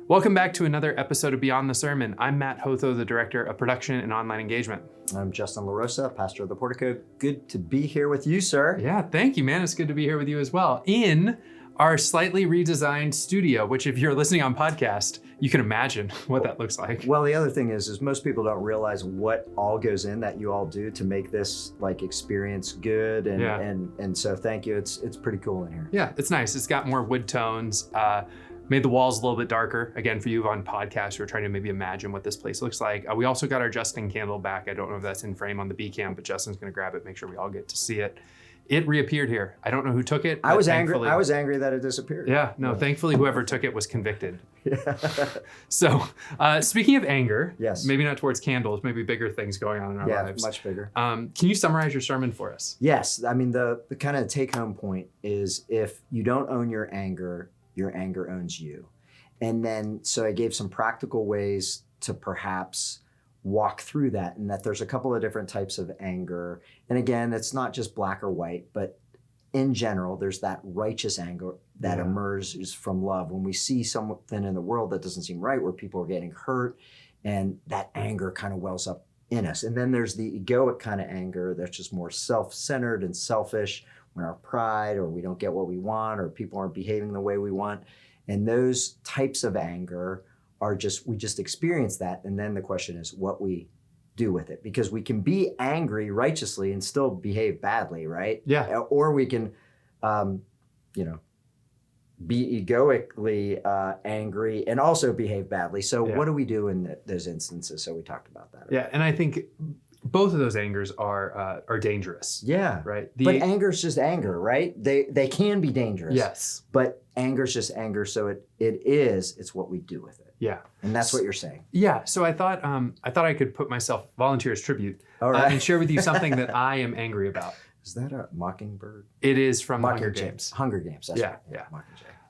Welcome back to another episode of Beyond the Sermon. I'm Matt Hotho, the Director of Production and Online Engagement. I'm Justin LaRosa, pastor of the Portico. Good to be here with you, sir. Yeah, thank you, man. It's good to be here with you as well. In our slightly redesigned studio, which if you're listening on podcast, you can imagine what that looks like. Well, the other thing is most people don't realize what all goes in that you all do to make this experience good. And so thank you. It's pretty cool in here. Yeah, it's nice. It's got more wood tones. Made the walls a little bit darker. Again, for you on podcast, we're trying to maybe imagine what this place looks like. We also got our Justin candle back. I don't know if that's in frame on the B cam, but Justin's gonna grab it, make sure we all get to see it. It reappeared here. I don't know who took it. I was angry that it disappeared. Yeah, no, thankfully whoever took it was convicted. Yeah. So speaking of anger, yes, maybe not towards candles, maybe bigger things going on in our lives. Yeah, much bigger. Can you summarize your sermon for us? Yes, I mean, the kind of take home point is if you don't own your anger owns you. And then, so I gave some practical ways to perhaps walk through that, and that there's a couple of different types of anger. And again, it's not just black or white, but in general, there's that righteous anger that emerges from love. When we see something in the world that doesn't seem right, where people are getting hurt, and that anger kind of wells up in us. And then there's the egoic kind of anger that's just more self-centered and selfish, when our pride, or we don't get what we want, or people aren't behaving the way we want. And those types of anger are we just experience that. And then the question is what we do with it. Because we can be angry righteously and still behave badly, right? Yeah. Or we can, be egoically angry and also behave badly. So what do we do in those instances? So we talked about that. Yeah, and I think both of those angers are dangerous. Yeah. Right. But anger is just anger, right? They can be dangerous. Yes. But anger is just anger. So it's what we do with it. Yeah. And that's what you're saying. Yeah. So I thought I could put myself volunteer as tribute and share with you something that I am angry about. Is that a mockingbird? It is from Hunger Games. Hunger Games. That's right. Yeah.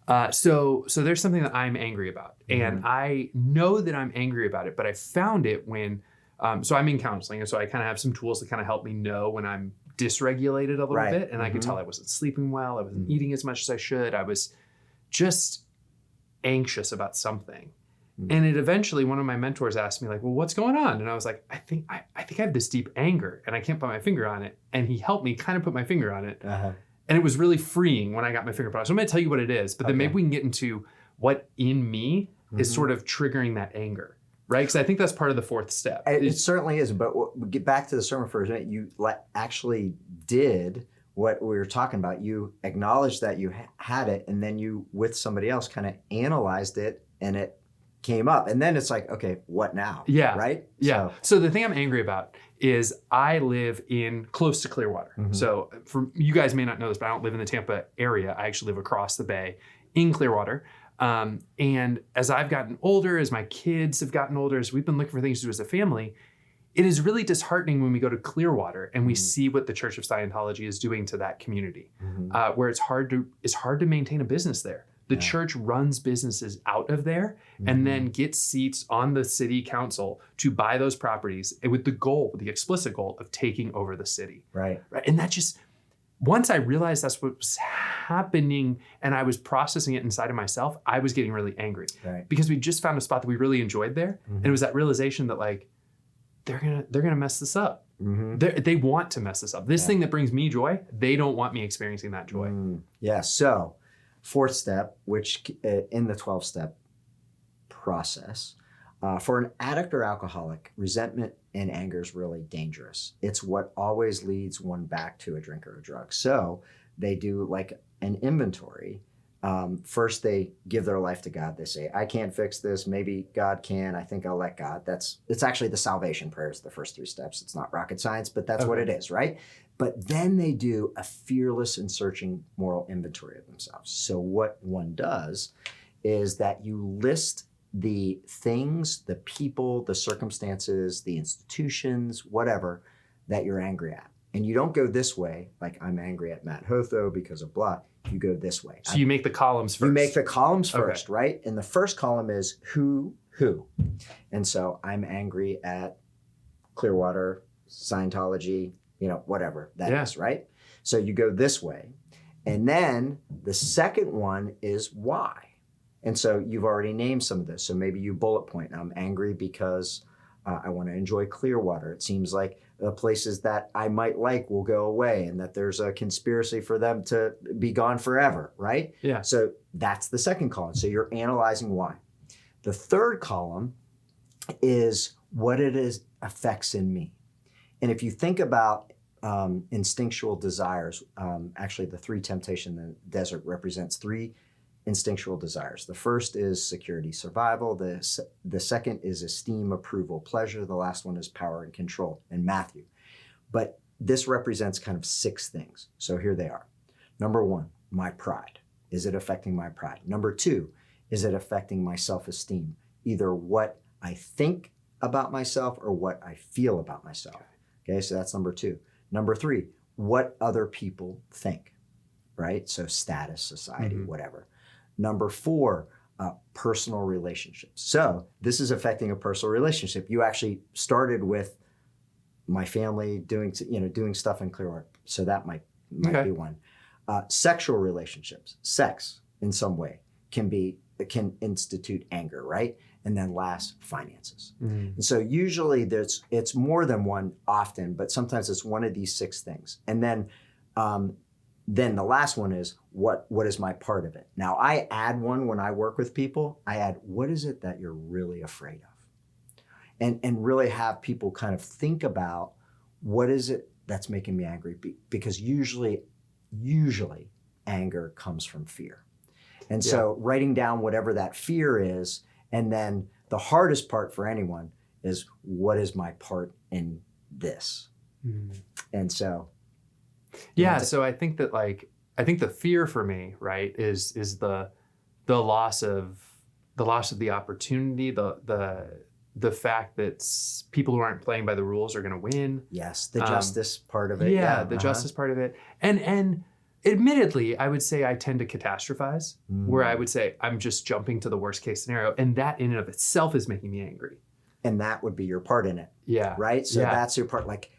Mockingjay. So there's something that I'm angry about, and I know that I'm angry about it, but I found it when, so I'm in counseling, and so I kind of have some tools that kind of help me know when I'm dysregulated a little bit, and I could tell I wasn't sleeping well, I wasn't eating as much as I should, I was just anxious about something. And it eventually, one of my mentors asked me, well, what's going on? And I was like, I think I have this deep anger, and I can't put my finger on it. And he helped me kind of put my finger on it. And it was really freeing when I got my finger put on it. So I'm going to tell you what it is, but then maybe we can get into what in me is sort of triggering that anger, right? Because I think that's part of the fourth step. It certainly is. But we'll get back to the sermon for a minute. You actually did what we were talking about. You acknowledged that you had it, and then you, with somebody else, kind of analyzed it, and it came up. And then it's like, okay, what now? Yeah. Right? Yeah. So the thing I'm angry about is I live close to Clearwater. So for you guys may not know this, but I don't live in the Tampa area. I actually live across the bay in Clearwater. And as I've gotten older, as my kids have gotten older, as we've been looking for things to do as a family, it is really disheartening when we go to Clearwater and we see what the Church of Scientology is doing to that community, where it's hard to maintain a business there. The church runs businesses out of there and then gets seats on the city council to buy those properties with the explicit goal of taking over the city. Right. And that just, once I realized that's what was happening and I was processing it inside of myself, I was getting really angry. Right. Because we just found a spot that we really enjoyed there. And it was that realization that they're gonna mess this up. They want to mess this up. This thing that brings me joy, they don't want me experiencing that joy. Yeah, so fourth step, which in the 12-step process, for an addict or alcoholic, resentment and anger is really dangerous. It's what always leads one back to a drink or a drug. So they do an inventory. First, they give their life to God. They say, I can't fix this. Maybe God can. I think I'll let God. It's actually the salvation prayers, the first 3 steps. It's not rocket science, but that's what it is, right? But then they do a fearless and searching moral inventory of themselves. So what one does is that you list the things, the people, the circumstances, the institutions, whatever, that you're angry at. And you don't go this way, like I'm angry at Matt Hotho because of blah. You go this way. So you make the columns first. You make the columns first, right? And the first column is who. And so I'm angry at Clearwater, Scientology, whatever that is, right? So you go this way. And then the second one is why. And so you've already named some of this. So maybe you bullet point, I'm angry because I want to enjoy clear water. It seems like the places that I might like will go away and that there's a conspiracy for them to be gone forever, right? Yeah. So that's the second column. So you're analyzing why. The third column is what it is affects in me. And if you think about instinctual desires, actually the three temptation in the desert represents three instinctual desires. The first is security, survival. The second is esteem, approval, pleasure. The last one is power and control in Matthew. But this represents kind of 6 things. So here they are. Number 1, my pride. Is it affecting my pride? Number 2, is it affecting my self-esteem? Either what I think about myself or what I feel about myself. Okay, so that's number 2. Number 3, what other people think, right? So status, society, whatever. Number 4, personal relationships. So this is affecting a personal relationship. You actually started with my family doing stuff in Clearwater. So that might be one. Sexual relationships, sex in some way can institute anger, right? And then last, finances. And so usually it's more than one often, but sometimes it's one of these 6 things. And then the last one is what is my part of it? Now I add one when I work with people. I add, what is it that you're really afraid of? And really have people kind of think about what is it that's making me angry? Because usually anger comes from fear. And so writing down whatever that fear is, and then the hardest part for anyone is what is my part in this? And so so I think that the fear for me, right, is the loss of the opportunity, the fact that people who aren't playing by the rules are going to win. Yes, the justice part of it. The justice part of it. And admittedly, I would say I tend to catastrophize, where I would say I'm just jumping to the worst case scenario, and that in and of itself is making me angry. And that would be your part in it. Yeah. Right? So that's your part. Like,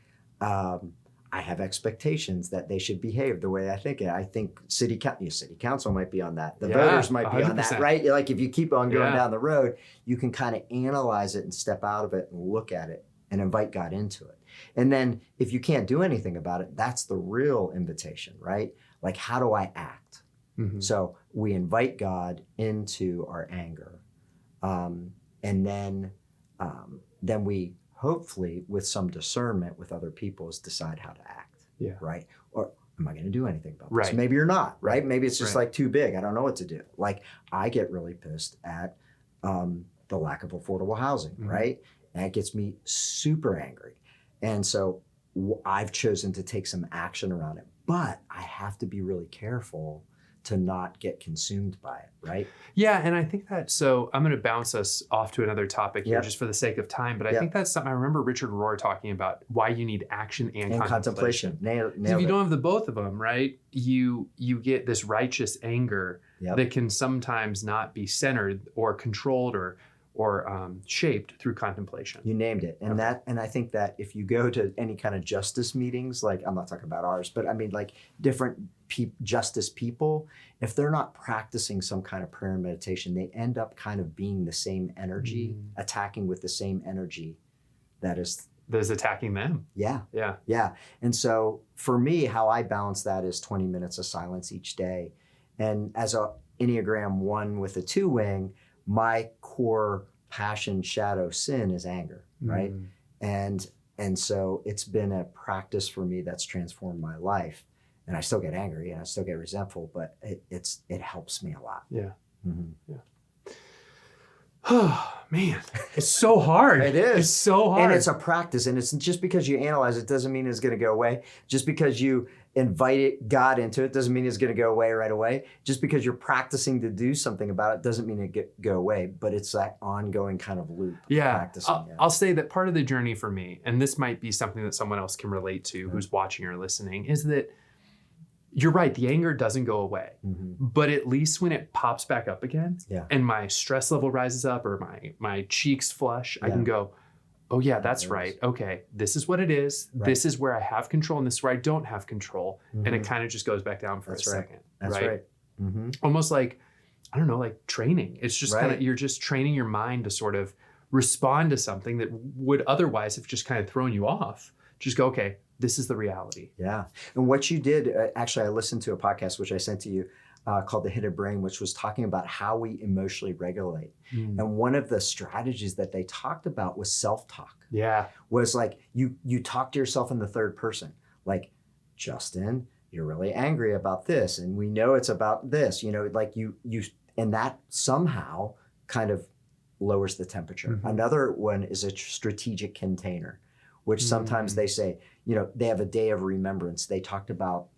I have expectations that they should behave the way I think it. I think city council might be on that. The voters might be 100%. On that, right? Like if you keep on going down the road, you can kind of analyze it and step out of it and look at it and invite God into it. And then if you can't do anything about it, that's the real invitation, right? Like, how do I act? So we invite God into our anger. And then we hopefully, with some discernment with other people, decide how to act, right? Or am I going to do anything about this? Maybe you're not, right? Maybe it's just like too big. I don't know what to do. Like I get really pissed at the lack of affordable housing, right? And it gets me super angry. And so I've chosen to take some action around it, but I have to be really careful to not get consumed by it, right? Yeah, and I think that, so I'm going to bounce us off to another topic here just for the sake of time, but I think that's something I remember Richard Rohr talking about, why you need action and contemplation. Nailed if you don't have the both of them, right, you get this righteous anger that can sometimes not be centered or controlled or shaped through contemplation. You named it. And and I think that if you go to any kind of justice meetings, like I'm not talking about ours, but I mean like different justice people, if they're not practicing some kind of prayer and meditation, they end up kind of being the same energy, attacking with the same energy that is attacking them. Yeah. And so for me, how I balance that is 20 minutes of silence each day. And as a Enneagram 1 with a 2 wing, my core passion, shadow, sin is anger, right? And so it's been a practice for me that's transformed my life. And I still get angry and I still get resentful, but it helps me a lot. Yeah. Oh man, it's so hard. It is. It's so hard. And it's a practice. And it's just because you analyze it doesn't mean it's going to go away. Just because you invite God into it doesn't mean it's going to go away right away. Just because you're practicing to do something about it doesn't mean it go away. But it's that ongoing kind of loop. Practicing. I'll say that part of the journey for me, and this might be something that someone else can relate to who's watching or listening, is that you're right, the anger doesn't go away. But at least when it pops back up again and my stress level rises up or my cheeks flush, I can go, oh yeah, that's right. Okay, this is what it is. Right. This is where I have control and this is where I don't have control. And it kind of just goes back down for a second. That's right. Almost like I don't know, like training. It's just kind of, you're just training your mind to sort of respond to something that would otherwise have just kind of thrown you off. Just go, okay, this is the reality. Yeah. And what you did, actually, I listened to a podcast, which I sent to you, called The Hidden Brain, which was talking about how we emotionally regulate. And one of the strategies that they talked about was self-talk. Yeah. Was like you talk to yourself in the third person, like, Justin, you're really angry about this, and we know it's about this, like you, and that somehow kind of lowers the temperature. Another one is a strategic container, which sometimes they say, they have a day of remembrance. They talked about,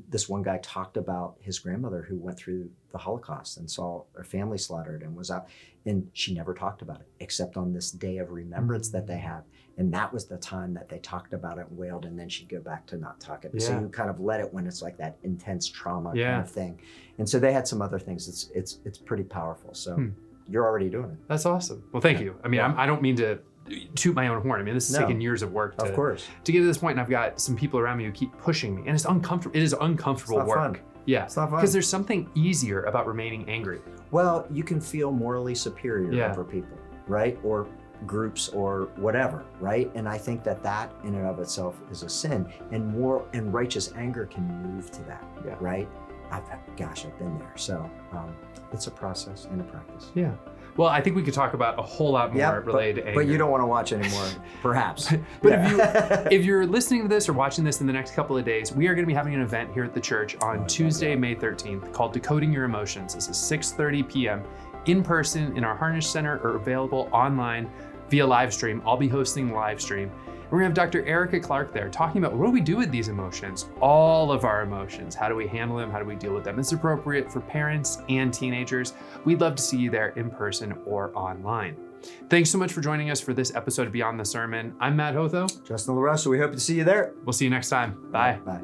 this one guy talked about his grandmother who went through the Holocaust and saw her family slaughtered and was out, and she never talked about it except on this day of remembrance that they have. And that was the time that they talked about it and wailed, and then she'd go back to not talking. Yeah. So you kind of let it when it's like that intense trauma kind of thing. And so they had some other things. It's pretty powerful. So you're already doing it. That's awesome. Well, thank you. I mean, I don't mean to toot my own horn. I mean, this has taken years of work to get to this point, and I've got some people around me who keep pushing me, and it's uncomfortable. It is uncomfortable work. Fun. Yeah, it's not fun. Because there's something easier about remaining angry. Well, you can feel morally superior over people, right? Or groups or whatever, right? And I think that in and of itself is a sin, and righteous anger can move to that, right? I've been there. So it's a process and a practice. Yeah. Well, I think we could talk about a whole lot more related to anger. But you don't want to watch anymore, perhaps. But if you're listening to this or watching this in the next couple of days, we are going to be having an event here at the church on Tuesday, May 13th called Decoding Your Emotions. This is 6:30 p.m. in person in our Harnish Center, or available online via live stream. I'll be hosting the live stream. We're gonna have Dr. Erica Clark there talking about what do we do with these emotions, all of our emotions. How do we handle them? How do we deal with them? It's appropriate for parents and teenagers. We'd love to see you there in person or online. Thanks so much for joining us for this episode of Beyond the Sermon. I'm Matt Hotho. Justin LaRusso, we hope to see you there. We'll see you next time. Bye. Bye.